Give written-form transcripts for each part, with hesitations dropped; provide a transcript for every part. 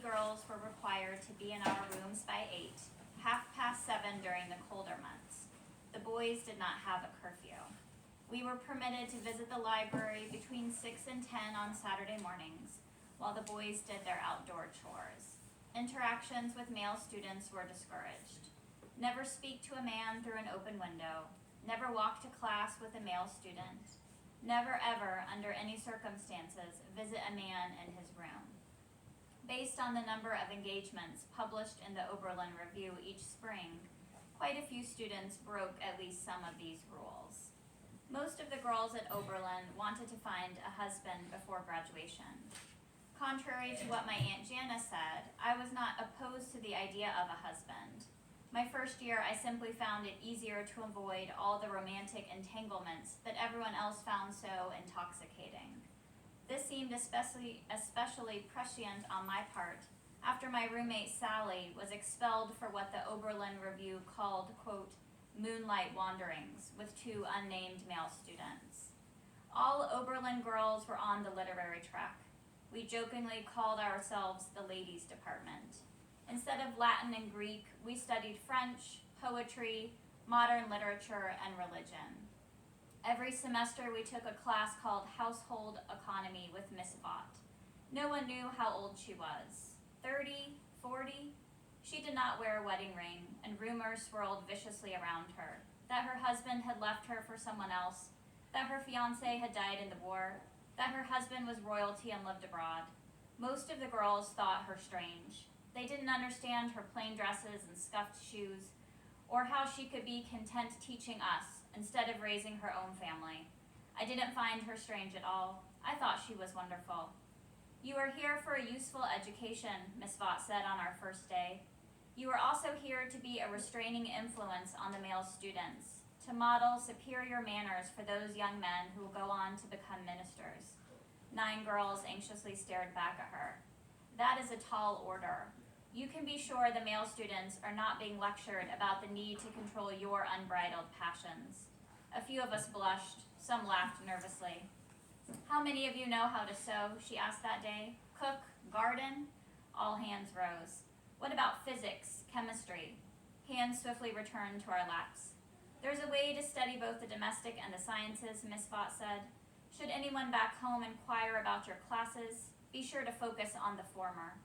girls were required to be in our rooms by 8, 7:30 during the colder months. The boys did not have a curfew. We were permitted to visit the library between 6 and 10 on Saturday mornings, while the boys did their outdoor chores. Interactions with male students were discouraged. Never speak to a man through an open window. Never walk to class with a male student. Never ever, under any circumstances, visit a man in his room. Based on the number of engagements published in the Oberlin Review each spring, quite a few students broke at least some of these rules. Most of the girls at Oberlin wanted to find a husband before graduation. Contrary to what my Aunt Jana said, I was not opposed to the idea of a husband. My first year, I simply found it easier to avoid all the romantic entanglements that everyone else found so intoxicating. This seemed especially prescient on my part after my roommate Sally was expelled for what the Oberlin Review called, quote, moonlight wanderings with 2 unnamed male students. All Oberlin girls were on the literary track. We jokingly called ourselves the ladies' department. Instead of Latin and Greek, we studied French, poetry, modern literature, and religion. Every semester we took a class called Household Economy with Miss Vaught. No one knew how old she was. 30, 40? She did not wear a wedding ring, and rumors swirled viciously around her, that her husband had left her for someone else, that her fiancé had died in the war, that her husband was royalty and lived abroad. Most of the girls thought her strange. They didn't understand her plain dresses and scuffed shoes, or how she could be content teaching us instead of raising her own family. I didn't find her strange at all. I thought she was wonderful. You are here for a useful education, Miss Vaught said on our first day. You are also here to be a restraining influence on the male students, to model superior manners for those young men who will go on to become ministers. 9 girls anxiously stared back at her. That is a tall order. You can be sure the male students are not being lectured about the need to control your unbridled passions. A few of us blushed, some laughed nervously. How many of you know how to sew? She asked that day. Cook, garden? All hands rose. What about physics, chemistry? Hands swiftly returned to our laps. There's a way to study both the domestic and the sciences, Miss Vaught said. Should anyone back home inquire about your classes, be sure to focus on the former.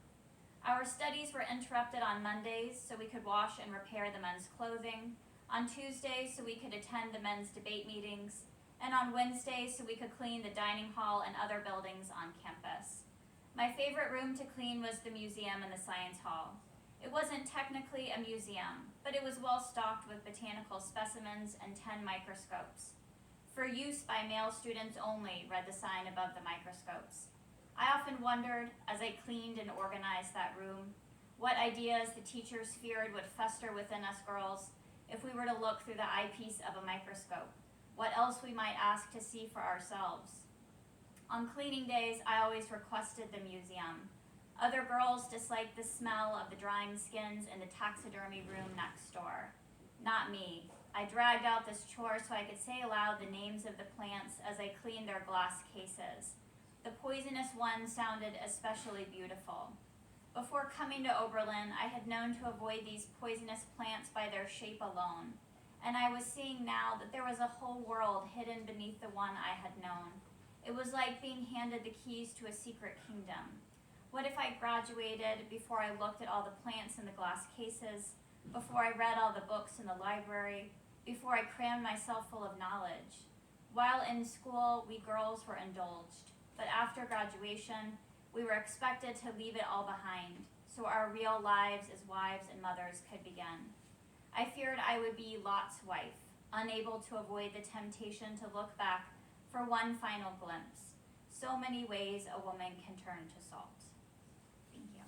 Our studies were interrupted on Mondays so we could wash and repair the men's clothing, on Tuesdays so we could attend the men's debate meetings, and on Wednesdays so we could clean the dining hall and other buildings on campus. My favorite room to clean was the museum and the science hall. It wasn't technically a museum, but it was well stocked with botanical specimens and 10 microscopes. For use by male students only, read the sign above the microscopes. I often wondered, as I cleaned and organized that room, what ideas the teachers feared would fester within us girls if we were to look through the eyepiece of a microscope, what else we might ask to see for ourselves. On cleaning days, I always requested the museum. Other girls disliked the smell of the drying skins in the taxidermy room next door. Not me. I dragged out this chore so I could say aloud the names of the plants as I cleaned their glass cases. The poisonous one sounded especially beautiful. Before coming to Oberlin, I had known to avoid these poisonous plants by their shape alone, and I was seeing now that there was a whole world hidden beneath the one I had known. It was like being handed the keys to a secret kingdom. What if I graduated before I looked at all the plants in the glass cases, before I read all the books in the library, before I crammed myself full of knowledge? While in school, we girls were indulged. But after graduation, we were expected to leave it all behind, so our real lives as wives and mothers could begin. I feared I would be Lot's wife, unable to avoid the temptation to look back for one final glimpse. So many ways a woman can turn to salt. Thank you.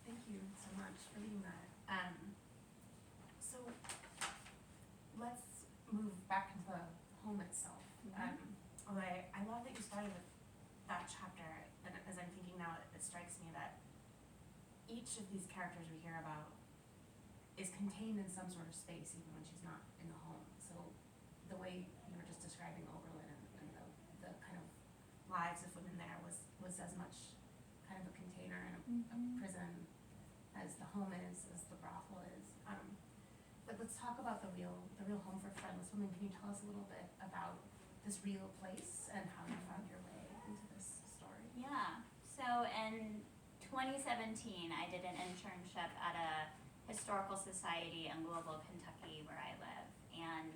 Thank you so much for reading that. So let's move back into the home itself. Although I love that you started with that chapter, and as I'm thinking now, it strikes me that each of these characters we hear about is contained in some sort of space, even when she's not in the home. So the way you were just describing Oberlin and the kind of lives of women there was as much kind of a container and a prison as the home is, as the brothel is. But let's talk about the real home for Friendless Women. Can you tell us a little bit about this real place and how you found your way into this story? Yeah. So in 2017, I did an internship at a historical society in Louisville, Kentucky, where I live. And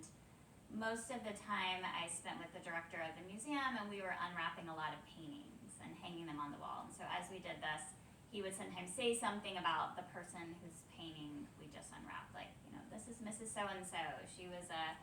most of the time I spent with the director of the museum, and we were unwrapping a lot of paintings and hanging them on the wall. And so as we did this, he would sometimes say something about the person whose painting we just unwrapped, like, you know, this is Mrs. So-and-so, she was a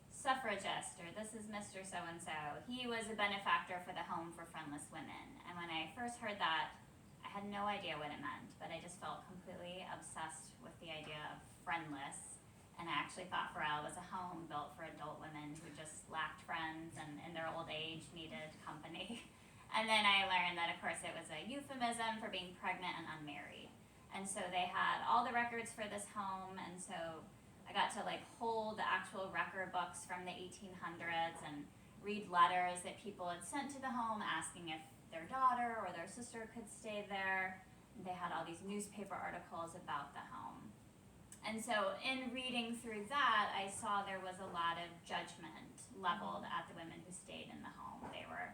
suffragist, or this is Mr. So-and-so. He was a benefactor for the Home for Friendless Women. And when I first heard that, I had no idea what it meant, but I just felt completely obsessed with the idea of friendless. And I actually thought Pharrell was a home built for adult women who just lacked friends and in their old age needed company. And then I learned that, of course, it was a euphemism for being pregnant and unmarried. And so they had all the records for this home, and so I got to like hold the actual record books from the 1800s and read letters that people had sent to the home asking if their daughter or their sister could stay there. And they had all these newspaper articles about the home. And so in reading through that, I saw there was a lot of judgment leveled at the women who stayed in the home. They were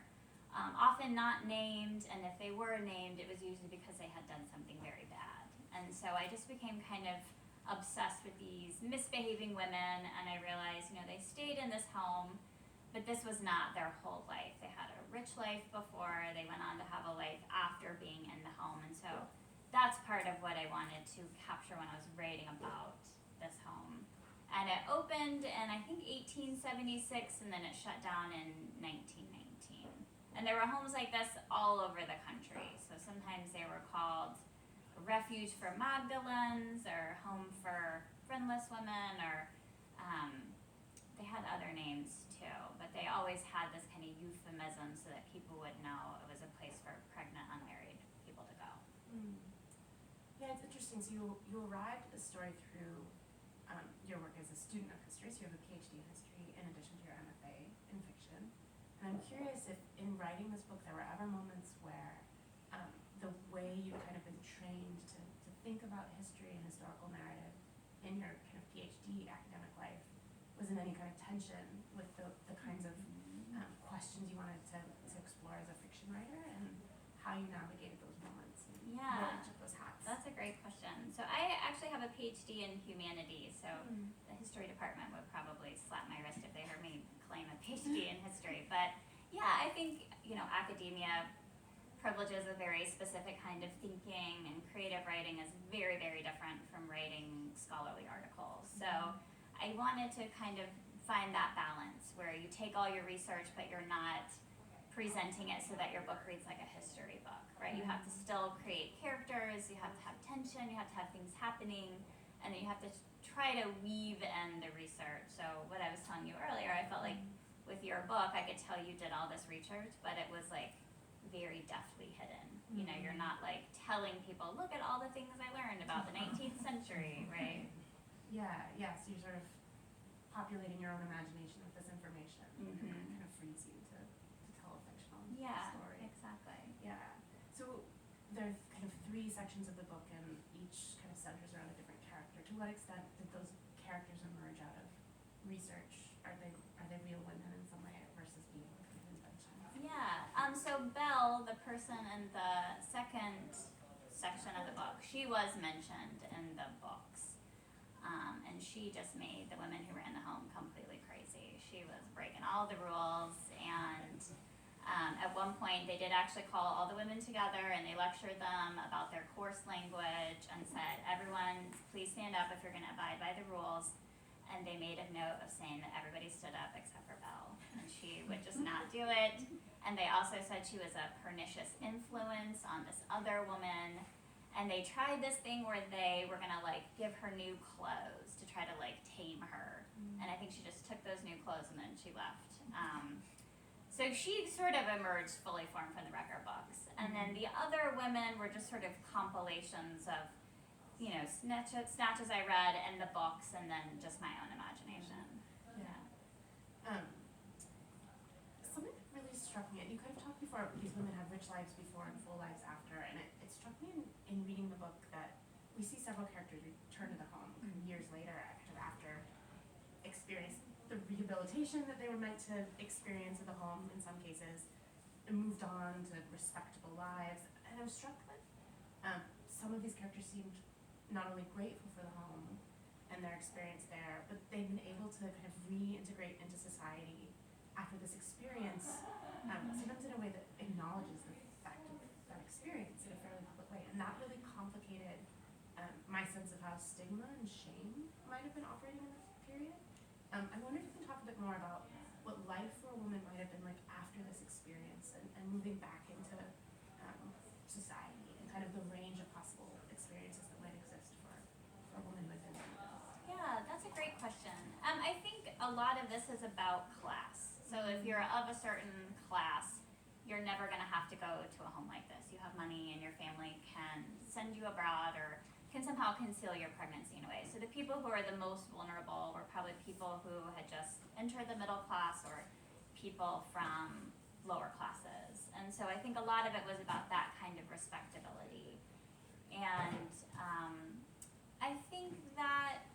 often not named, and if they were named, it was usually because they had done something very bad. And so I just became kind of obsessed with these misbehaving women, and I realized, you know, they stayed in this home, but this was not their whole life. They had a rich life before, they went on to have a life after being in the home, and so that's part of what I wanted to capture when I was writing about this home. And it opened in, I think, 1876, and then it shut down in 1919. And there were homes like this all over the country. So sometimes they were called a refuge for Magdalens, or home for friendless women, or they had other names too. But they always had this kind of euphemism so that people would know it was a place for pregnant, unmarried people to go. Yeah, it's interesting. So you arrived at the story through your work as a student of history. So you have a PhD in history in addition to your MFA in fiction. And I'm curious if in writing this book there were ever moments where the way you've kind of been trained to think about history and historical narrative in your kind of PhD academic life was in any kind of tension with the kinds of questions you wanted to explore as a fiction writer, and how you navigated those moments and wore each of those hats. That's a great question. So I actually have a PhD in humanities, so the history department would probably slap my wrist if they heard me claim a PhD in history. But yeah, I think, you know, academia privileges a very specific kind of thinking, and creative writing is very, very different from writing scholarly articles. So I wanted to kind of find that balance where you take all your research, but you're not presenting it so that your book reads like a history book, right? You have to still create characters, you have to have tension, you have to have things happening, and then you have to try to weave in the research. So what I was telling you earlier, I felt like with your book, I could tell you did all this research, but it was like very deftly hidden. You know, you're not like telling people, look at all the things I learned about the 19th century, right? Yeah, so you're sort of populating your own imagination with this information, and it kind of frees you to tell a fictional story. Exactly. Yeah. So there's kind of 3 sections of the book, and each kind of centers around a different character. To what extent did those characters emerge out of research? Are they real women in some way versus being kind of inventions? Yeah. So Belle, the person in the second section of the book, she was mentioned in the books. And she just made the women who were in the home completely crazy. She was breaking all the rules, and at one point they did actually call all the women together, and they lectured them about their coarse language and said, everyone, please stand up if you're going to abide by the rules. And they made a note of saying that everybody stood up except for Belle, and she would just not do it. And they also said she was a pernicious influence on this other woman. And they tried this thing where they were gonna like give her new clothes to try to like tame her. And I think she just took those new clothes and then she left. So she sort of emerged fully formed from the record books. And then the other women were just sort of compilations of, you know, snatches I read in the books, and then just my own imagination. Yeah. Something that really struck me, and you kind of talked before before, these women have rich lives before and full lives after, and it struck me in reading the book that we see several characters return to the home years later, kind of after experience the rehabilitation that they were meant to experience at the home in some cases, and moved on to respectable lives. And I was struck that some of these characters seemed not only grateful for the home and their experience there, but they've been able to kind of reintegrate into society after this experience, sometimes in a way that acknowledges the fact of that experience in a fairly public way. And that really complicated my sense of how stigma and shame might have been operating in that period. I wonder if you can talk a bit more about what life for a woman might have been like after this experience and moving back into society and kind of the range of possible experiences that might exist for a woman who had been through this. Yeah, that's a great question. I think a lot of this is about class. So if you're of a certain class, you're never going to have to go to a home like this. You have money and your family can send you abroad or can somehow conceal your pregnancy in a way. So the people who are the most vulnerable were probably people who had just entered the middle class or people from lower classes. And so I think a lot of it was about that kind of respectability. And I think that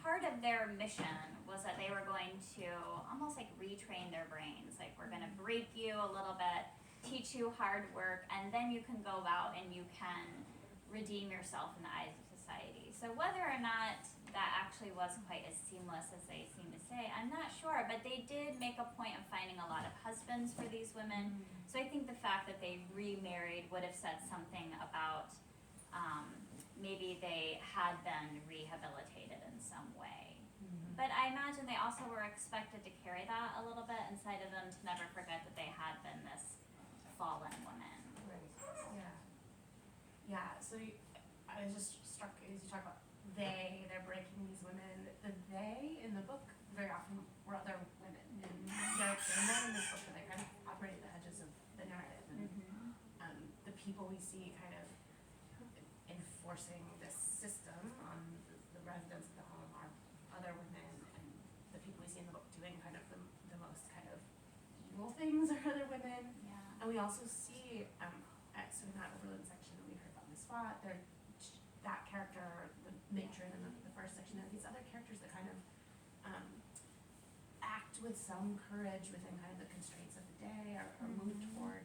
part of their mission was that they were going to almost like retrain their brains. Like, we're going to break you a little bit, teach you hard work, and then you can go out and you can redeem yourself in the eyes of society. So whether or not that actually was quite as seamless as they seem to say, I'm not sure, but they did make a point of finding a lot of husbands for these women. So I think the fact that they remarried would have said something about maybe they had been rehabilitated in some way. But I imagine they also were expected to carry that a little bit inside of them, to never forget that they had been this fallen woman. Right. Yeah. Yeah. So I was just struck as you talk about they're breaking these women. The they in the book very often were other women, and they're not in this book, but they kind of operate at the edges of the narrative. And the people we see kind of enforcing this system on the residents of the home are other women, and the people we see in the book doing kind of the most kind of evil things are other women. Yeah. And we also see, so in that Overland section that we heard about Miss Spot, that character, the matron in the first section, and these other characters that kind of act with some courage within kind of the constraints of the day, or move toward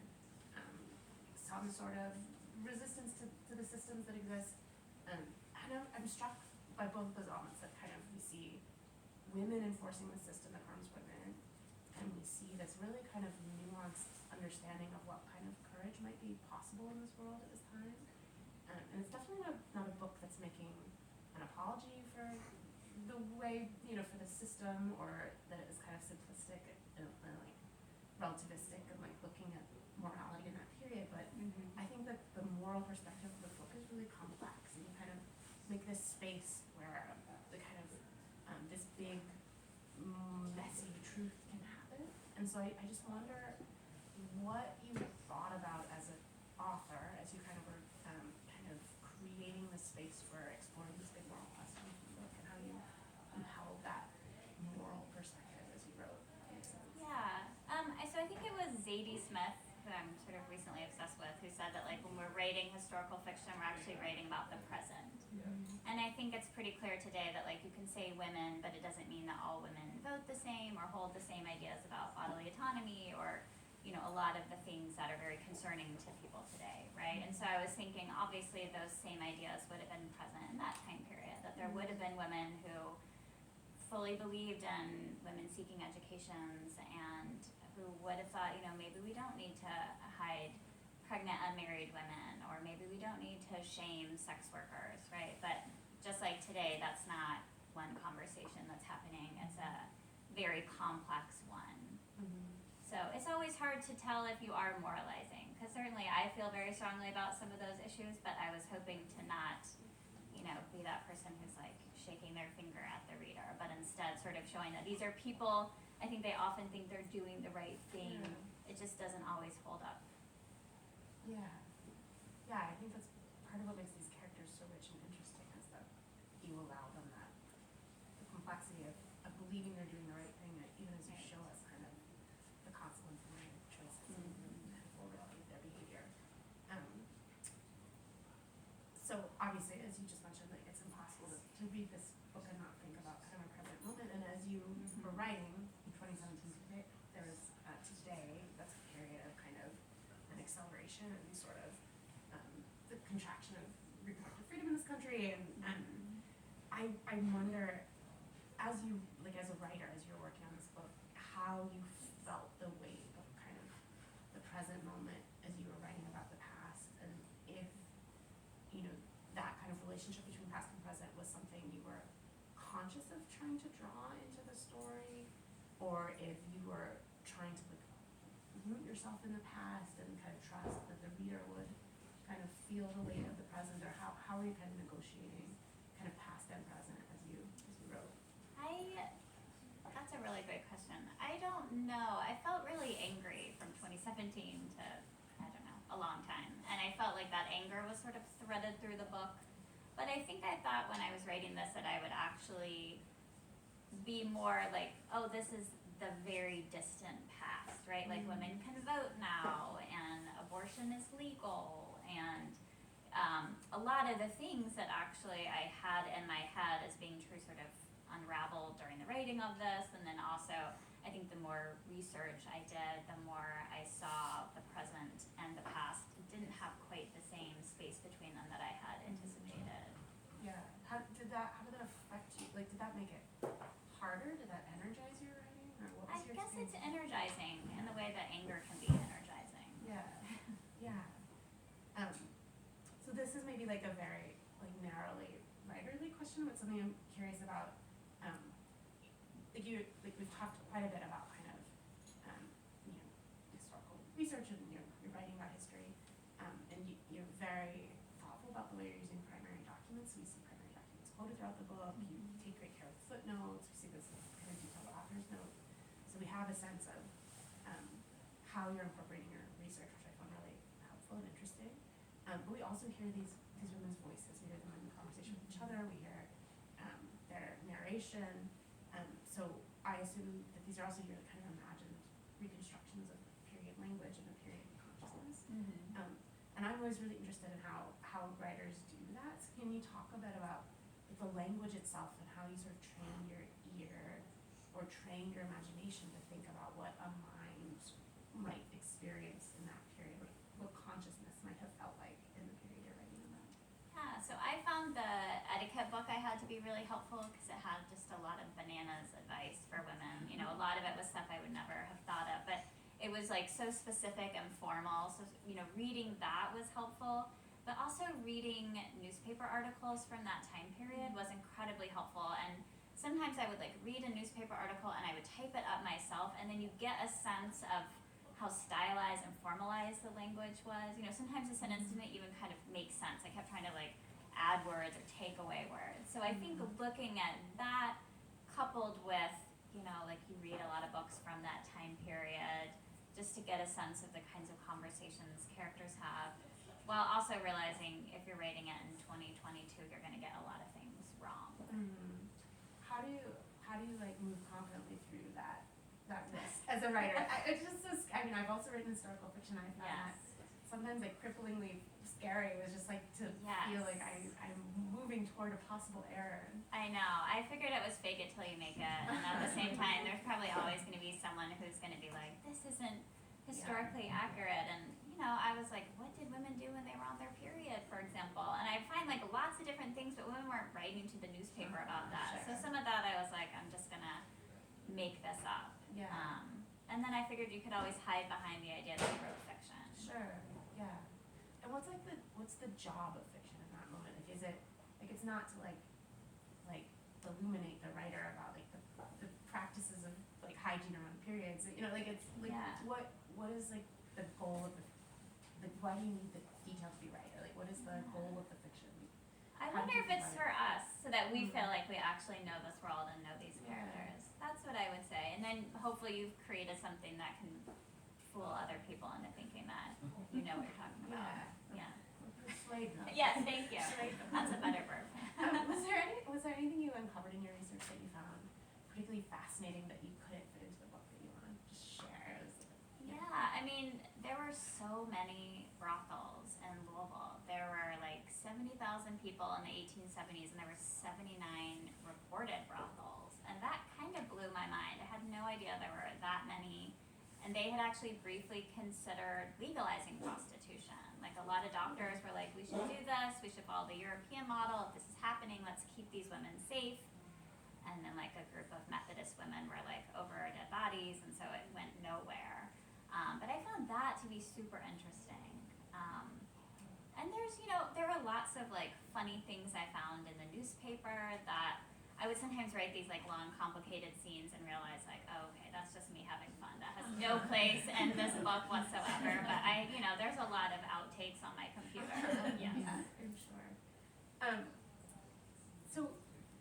some sort of resistance to the systems that exist. I'm struck by both those elements, that kind of we see women enforcing the system that harms women, and we see this really kind of nuanced understanding of what kind of courage might be possible in this world at this time. And it's definitely not a book that's making an apology for the way, for the system, or that it is kind of simplistic and like relativistic and like looking at morality in that period. But I think that the moral perspective of the book is really complex, and you kind of make this space where the kind of this big messy truth can happen. And so I just wonder what you thought about as an author, as you kind of were kind of creating the space for exploring these big moral questions in the book, and how you held that moral perspective as you wrote. Yeah. So I think it was Zadie Smith, who I'm sort of recently obsessed with, who said that like when we're writing historical fiction, we're actually writing about the present. And I think it's pretty clear today that like you can say women, but it doesn't mean that all women vote the same or hold the same ideas about bodily autonomy, or a lot of the things that are very concerning to people today, right? And so I was thinking, obviously those same ideas would have been present in that time period, that there would have been women who fully believed in women seeking educations, and who would have thought, maybe we don't need to hide pregnant unmarried women, or maybe we don't need to shame sex workers, right? But just like today, that's not one conversation that's happening. It's a very complex one. So it's always hard to tell if you are moralizing, because certainly I feel very strongly about some of those issues, but I was hoping to not, be that person who's like shaking their finger at the reader, but instead sort of showing that these are people. I think they often think they're doing the right thing. It just doesn't always hold up. Yeah, I think that's part of what makes these characters so rich and interesting, is that you allow them the complexity of believing they're doing the right thing, even as you show us kind of the consequences of their choices and forward. so obviously, as you just mentioned, like it's impossible to read this book and not think about kind of a present moment. And as you were writing in 2017, there was to today, that's a period of kind of an acceleration and sort of the contraction of reproductive freedom in this country. And I wonder, as you like as a writer, as you're working on this book, how you felt the weight of kind of the present moment as you were writing about the past, and if that kind of relationship between past and present was something you were conscious of trying to draw into the story, or if you were trying to like root yourself in the past and kind of trust that the reader would kind of feel the weight of the present, or how were you kind of negotiating kind of past and present as you wrote? That's a really great question. I don't know. I felt really angry from 2017 to, I don't know, a long time. And I felt like that anger was sort of threaded through the book. But I think I thought when I was writing this that I would actually be more like, oh, this is the very distant past, right? Like women can vote now, and abortion is legal, and a lot of the things that actually I had in my head as being true sort of unraveled during the writing of this. And then also, I think the more research I did, the more I saw the present and the past didn't have quite the same space between them that I had anticipated. Yeah. How did that affect you? Like, did that make it harder? Did that energize your writing, or what was I your guess it's experience? energizing in the way that anger can be energizing. Yeah. Yeah. So this is maybe like a very like narrowly writerly question, but something I'm curious about. We've talked quite a bit about kind of historical research, and you're writing about history, and you're very thoughtful about the way you're using primary documents. We see primary documents quoted throughout the book. You take great care of the footnotes. We see this kind of detailed author's note. So we have a sense of how you're incorporating your research, which I found really helpful and interesting. But we also hear these women's voices. We hear them in conversation with each other. We hear their narration. So I assume that these are also your kind of imagined reconstructions of period language and a period consciousness. And I'm always really interested in how writers do that. So can you talk a bit about the language itself and how you sort of trained your ear or trained your imagination to think about what a mind might experience in that period, what consciousness might have felt like in the period you're writing about? Yeah, so I found the etiquette book I had to be really helpful because it had just a lot of bananas advice for women. You know, a lot of it was stuff I would never have thought of, but it was like so specific and formal. So, reading that was helpful, but also reading newspaper articles from that time period was incredibly helpful. And sometimes I would like read a newspaper article and I would type it up myself, and then you get a sense of how stylized and formalized the language was. Sometimes a sentence didn't even kind of make sense. I kept trying to like add words or take away words. So I think looking at that coupled with, like you read a lot of books from that time period just to get a sense of the kinds of conversations characters have, while also realizing if you're writing it in 2022, you're going to get a lot of things wrong. How do you like move confidently through that risk as a writer? I've also written historical fiction. I found that sometimes like cripplingly scary. It was just like to feel like I'm moving toward a possible error. I know. I figured it was fake it till you make it, and at the same time, there's probably always going to be someone who's going to be like, this isn't historically accurate. And I was like, what did women do when they were on their period, for example? And I find like lots of different things, but women weren't writing to the newspaper about that. So some of that I was like, I'm just gonna make this up. And then I figured you could always hide behind the idea that you wrote fiction. Sure. Yeah. And what's the job of fiction in that moment? Like, is it like it's not to like illuminate the writer about like the practices of like hygiene around periods? Like it's like what is like the goal of why do you need the detail to be right? Or like what is the goal of the fiction? I wonder if it's for us, so that we feel like we actually know this world and know these characters. That's what I would say. And then hopefully you've created something that can fool other people into thinking that you know what you're talking about. Yeah. Persuade them. Yes, thank you. That's a better verb. Was there anything you uncovered in your research that you found particularly fascinating that you couldn't fit into the book that you want to just share? Yeah, I mean, there were so many brothels in Louisville. There were like 70,000 people in the 1870s, and there were 79 reported brothels. And that kind of blew my mind. I had no idea there were that many. And they had actually briefly considered legalizing prostitution. Like, a lot of doctors were like, we should do this, we should follow the European model. If this is happening, let's keep these women safe. And then, like, a group of Methodist women were like over dead bodies, and so it went nowhere. But I found that to be super interesting. And there's, there were lots of like funny things I found in the newspaper that I would sometimes write these like long, complicated scenes and realize like, oh, okay, that's just me having fun. That has no place in this book whatsoever. But there's a lot of outtakes on my computer. Yes. Yeah, I'm sure. So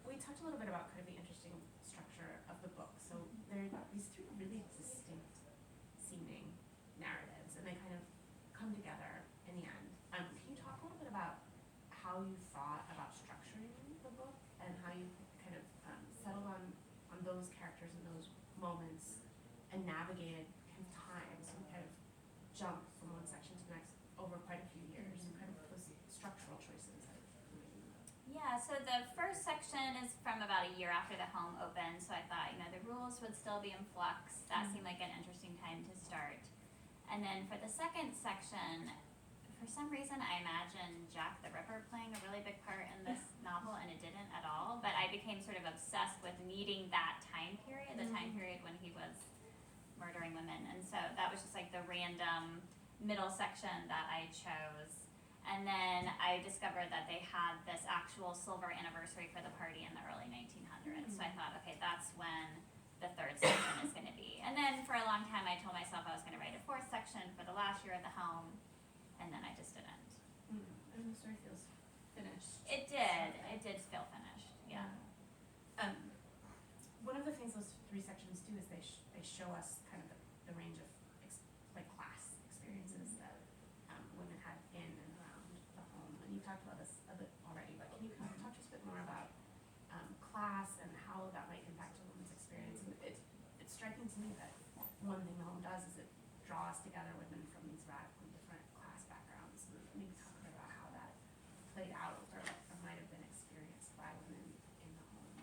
we talked a little bit about kind of the interesting structure of the book. So there are these three really distinct seeming narratives, and they kind of come together in the end. Can you talk a little bit about how you thought about structuring the book and how you kind of settled on those characters and those moments and navigated kind of time, so we kind of jumped from one section to the next over quite a few years, and kind of those structural choices that you made. Yeah, so the first section is from about a year after the home opened, so I thought, the rules would still be in flux. That seemed like an interesting time to start. And then for the second section, for some reason I imagined Jack the Ripper playing a really big part in this novel, and it didn't at all. But I became sort of obsessed with needing that time period, the time period when he was murdering women. And so that was just like the random middle section that I chose. And then I discovered that they had this actual silver anniversary for the party in the early 1900s. So I thought, okay, that's when the third section is going to be. And then for a long time I told myself I was going to write a fourth section for the last year of the home, and then I just didn't. And the story feels finished. It did feel finished, yeah. One of the things those three sections do is they show us kind of the range of class experiences that women had in and around the home. And you talked about this a bit already, but can you kind of talk to us a bit more about class and how that might impact a woman's experience? And it's striking to me that one thing the home does is it draws together women from these radically different class backgrounds. And maybe talk a bit about how that played out or might have been experienced by women in the home.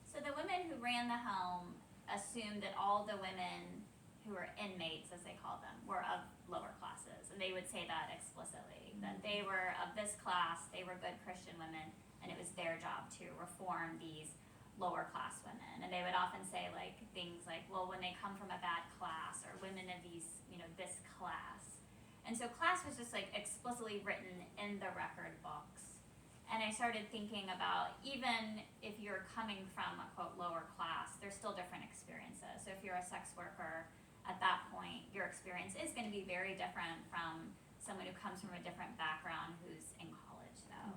So the women who ran the home assumed that all the women who were inmates, as they called them, were of lower classes. And they would say that explicitly, that they were of this class, they were good Christian women, and it was their job to reform these lower class women. And they would often say like things like, well, when they come from a bad class, or women of these, this class. And so class was just like explicitly written in the record books. And I started thinking about, even if you're coming from a quote lower class, there's still different experiences. So if you're a sex worker at that point, your experience is going to be very different from someone who comes from a different background who's in college though.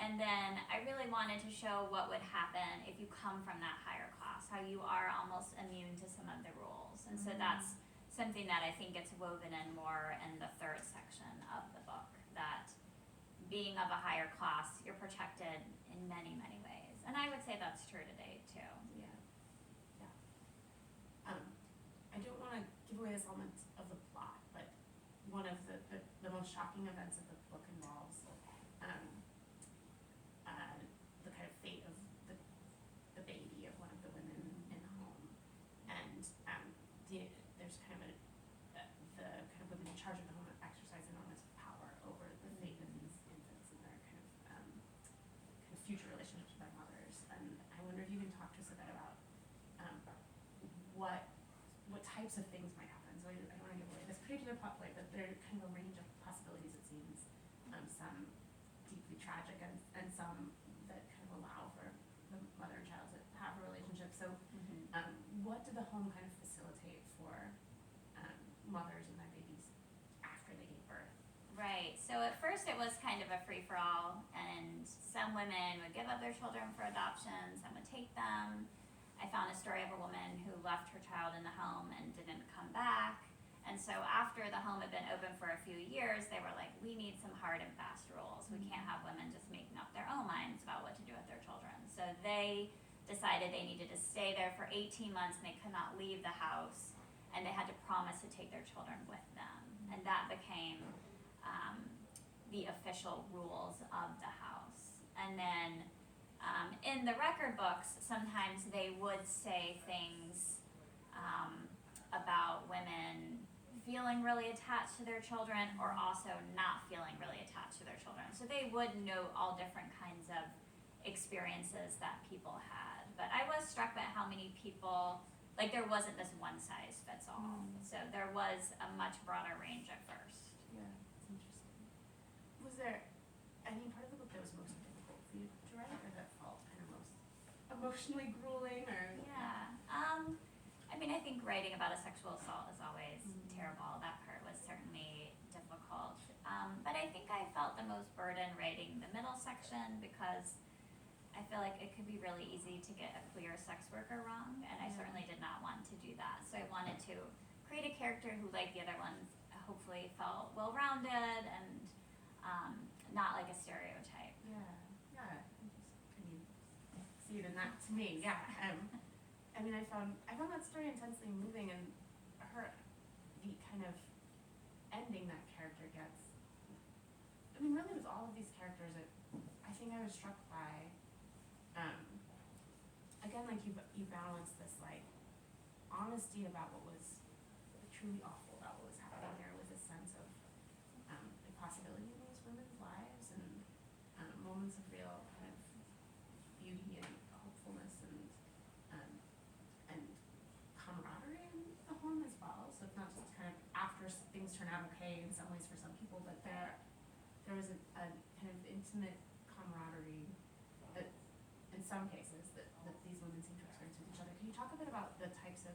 And then I really wanted to show what would happen if you come from that higher class, how you are almost immune to some of the rules. And so that's something that I think gets woven in more in the third section of the book, that being of a higher class, you're protected in many, many ways. And I would say that's true today too. Yeah. I don't want to give away this element of the plot, but one of the most shocking events of the book involves the kind of fate of the baby of one of the women in the home. And there's kind of the kind of women in charge of the home exercise enormous power over the fate of these infants and their kind of future relationships with their mothers. And I wonder if you can talk to us a bit about what types of things might happen. So I don't want to give away this particular plot point, but there are kind of a range of possibilities, it seems. Some deeply tragic and some that kind of allow for the mother and child to have a relationship. So what did the home kind of facilitate for mothers and their babies after they gave birth? Right, so at first it was kind of a free-for-all, and some women would give up their children for adoption, some would take them. I found a story of a woman who left her child in the home and didn't come back. And so after the home had been open for a few years, they were like, we need some hard and fast rules. We can't have women just making up their own minds about what to do with their children. So they decided they needed to stay there for 18 months and they could not leave the house, and they had to promise to take their children with them. And that became the official rules of the house. And then in the record books, sometimes they would say things about women feeling really attached to their children or also not feeling really attached to their children. So they would note all different kinds of experiences that people had. But I was struck by how many people, like there wasn't this one size fits all. So there was a much broader range at first. Yeah, it's interesting. Was there any part of the book that was most difficult for you to write, or that felt kind of most emotionally grueling, or? Yeah. I mean, I think writing about a sexual assault is always terrible. That part was certainly difficult. But I think I felt the most burden writing the middle section because I feel like it could be really easy to get a queer sex worker wrong, and I certainly did not want to do that. So I wanted to create a character who, like the other ones, hopefully felt well-rounded and not like a stereotype. Yeah. I mean, see it in that to me. Yeah. I mean, I found that story intensely moving, and the kind of ending that character gets. I mean, really, with all of these characters, I think I was struck by. Again, like you balance this like honesty about what was truly awful about what was happening there with a sense of the possibility in these women's lives and moments of real kind of beauty and hopefulness and camaraderie in the home as well. So it's not just kind of after things turn out okay in some ways for some people, but there was a kind of intimate camaraderie that in some cases that these women seem to experience with each other. Can you talk a bit about the types of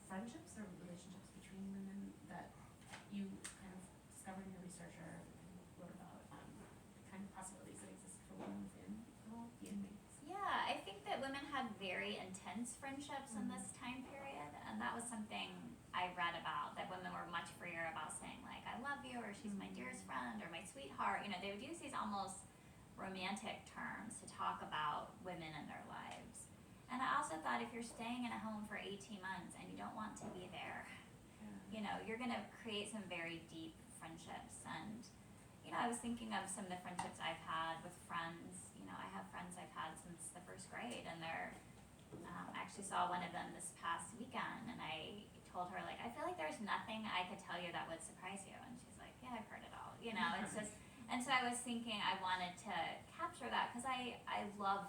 friendships or relationships between women that you kind of discovered in your research or wrote about, the kind of possibilities that exist for women within the inmates? Yeah, I think that women had very intense friendships in this time period, and that was something I read about, that women were much freer about saying like, I love you, or she's my dearest friend, or my sweetheart. You know, they would use these almost romantic terms to talk about women in their lives. And I also thought if you're staying in a home for 18 months and you don't want to be there, you know, you're gonna create some very deep friendships. And, you know, I was thinking of some of the friendships I've had with friends. You know, I have friends I've had since the first grade, and I actually saw one of them this past weekend, and I told her, like, I feel like there's nothing I could tell you that would surprise you. And she's like, yeah, I've heard it all. You know, it's just, and so I was thinking I wanted to capture that because I love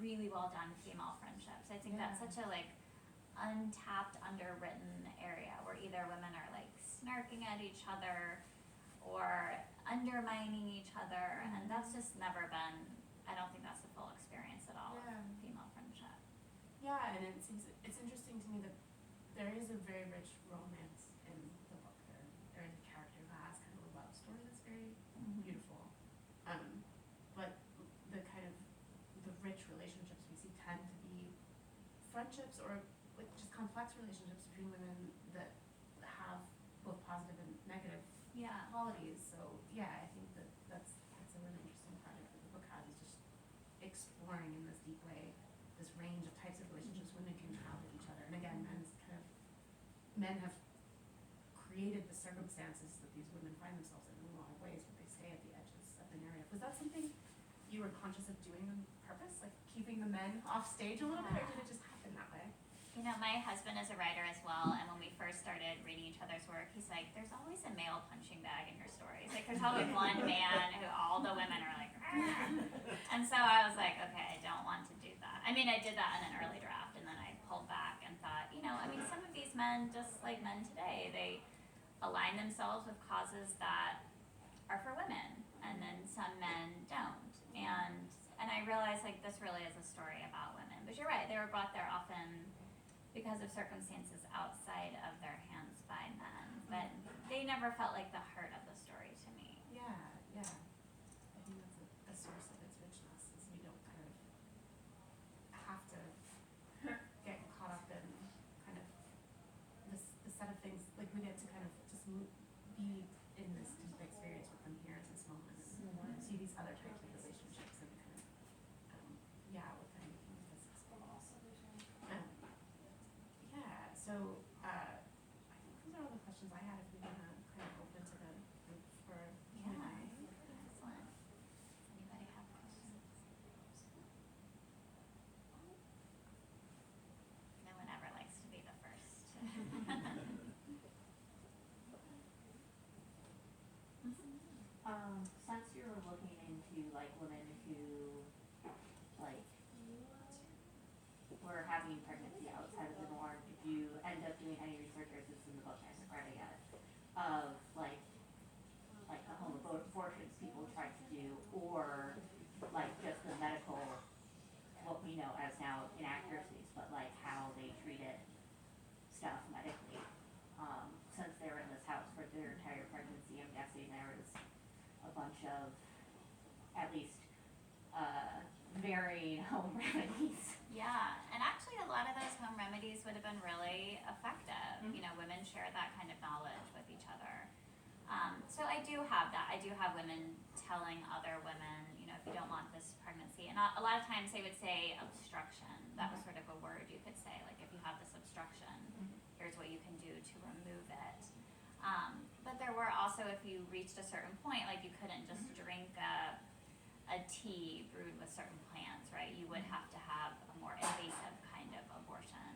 really well done female friendships. I think that's such a like untapped, underwritten area where either women are like snarking at each other or undermining each other, and that's just never been, I don't think that's the full experience at all of female friendship. Yeah, and it's interesting to me that there is a very rich romance in the book. There is a character who has kind of a love story that's very beautiful. But the kind of the rich relationships we see tend to be friendships or like just complex relationships between women that have both positive and negative qualities. So yeah, I think that's a really interesting project that the book has, is just exploring in this deep way this range of types of relationships women can have with each other. And again, men have created the circumstances that these women find themselves in a lot of ways, but they stay at the edges of the narrative. Was that something you were conscious of doing on purpose, like keeping the men off stage a little bit, or did it just happen that way? You know, my husband is a writer as well, and when we first started reading each other's work, he's like, there's always a male punching bag in your stories. Like, there's always one man who all the women are like, argh. And so I was like, okay, I don't want to do that. I mean, I did that in an early draft, and then I pulled back and thought, you know, I mean, some of these men, just like men today, they align themselves with causes that are for women, and then some men don't. And I realized, like, this really is a story about women. But you're right, they were brought there often because of circumstances outside of their hands by men. But they never felt like the heart of the story to me. Yeah. I think that's a source of its richness, is we don't kind of have to get caught up in kind of the set of things. Like, we get to kind of just be in this deep experience with them here at this moment and see these other types of relationships and kind of what they're making of this experience. So I think those are all the questions I had. If we want to kind of open to the group for Q&A. having pregnancy outside of the norm, did you end up doing any research, or is this in the book, I haven't read it yet, of like the home abortions people tried to do, or like just the medical, what we know as now inaccuracies, but like how they treated stuff medically, since they were in this house for their entire pregnancy. I'm guessing there was a bunch of, at least, varying home remedies. Yeah, and actually a lot of those home remedies would have been really effective. Mhm. You know, women share that kind of knowledge with each other. So I do have that. I do have women telling other women, you know, if you don't want this pregnancy, and a lot of times they would say obstruction. That was sort of a word you could say, like if you have this obstruction, here's what you can do to remove it. But there were also, if you reached a certain point, like you couldn't just drink a tea brewed with certain plants, right? You would have to have a more invasive kind of abortion.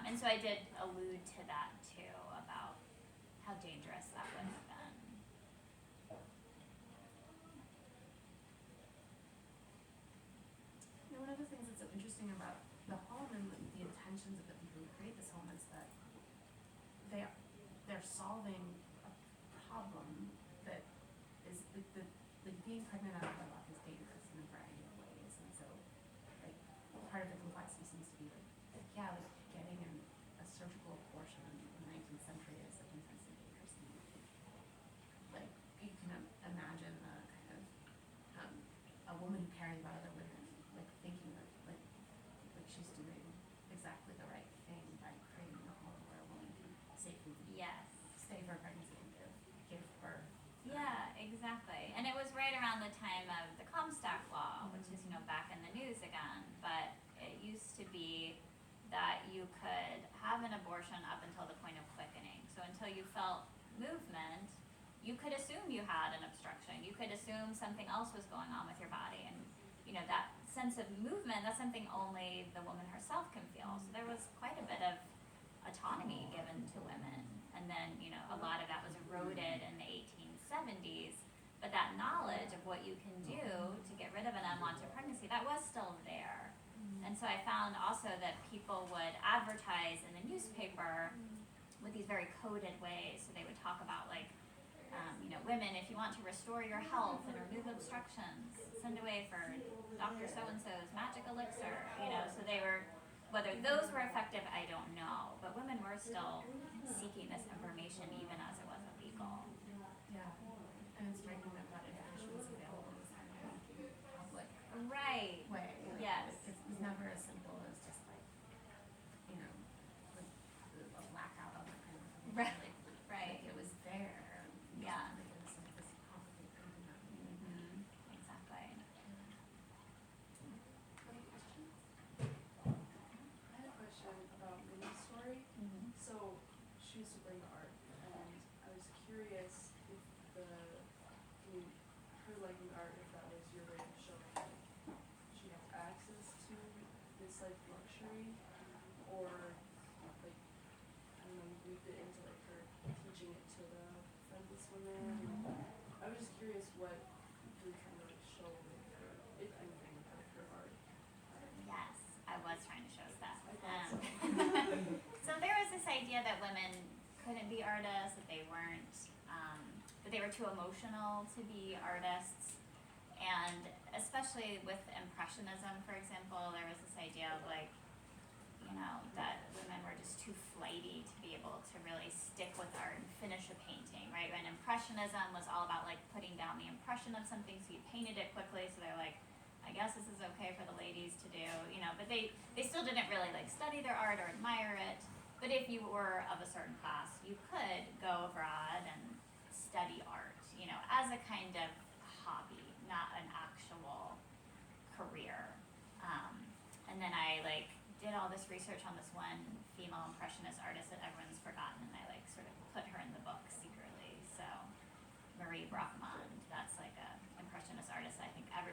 And so I did allude to that too, about how dangerous that would have been. You know, one of the things that's so interesting about the home and the intentions of the people who create this home is that they're solving a problem that is like being pregnant out of wedlock is dangerous in a variety of ways, and so like part of the complexity seems to be like getting a surgical abortion in the 19th century is like intensely dangerous. Like you can imagine a kind of a woman who cares about other women, like thinking that like she's doing exactly the right thing by creating a home where a woman can safely Yes. stay for a pregnancy and give birth. Yeah, exactly. And it was right around the time of the Comstock Law, which is, you know, back in the news again. But it used to be that you could have an abortion up until the point of quickening. So until you felt movement, you could assume you had an obstruction. You could assume something else was going on with your body. And, you know, that sense of movement, that's something only the woman herself can feel. So there was quite a bit of autonomy given to women. And then, you know, a lot of that was eroded in the 1870s. But that knowledge of what you can do to get rid of an unwanted pregnancy, that was still there. And so I found also that people would advertise in the newspaper with these very coded ways. So they would talk about like, you know, women, if you want to restore your health and remove obstructions, send away for Dr. So-and-so's magic elixir, you know. So they were, whether those were effective, I don't know. But women were still seeking this information even as it wasn't legal. Yeah, and it's striking that education was available in this kind of public Right. way. Like, Yes. it was never as simple as just like, you know, like a blackout on that kind of thing. Right. Like, Right. like it was there. Yeah. Like it was like this complicated thing to happen. Exactly. Any questions? I had a question about Minnie's story. So she was super into art, and I was curious if her liking art, if that was your way of showing that she has access to this like luxury, or like I don't know, you moved it into like her teaching it to the Friendless Women. I was just curious what you were trying to like show with her, if anything, with her art. Yes, I was trying to show stuff. I thought so. So there was this idea that women couldn't be artists, that they weren't, that they were too emotional to be artists. And especially with Impressionism, for example, there was this idea of like, you know, that women were just too flighty to be able to really stick with art and finish a painting, right? And Impressionism was all about like putting down the impression of something, so you painted it quickly, so they're like, I guess this is okay for the ladies to do, you know, but they still didn't really like study their art or admire it. But if you were of a certain class, you could go abroad and study art, you know, as a kind of hobby, not an actual career. And then I like did all this research on this one female impressionist artist that everyone's forgotten, and I like sort of put her in the book secretly. So Marie Brocmond, that's like a impressionist artist I think everyone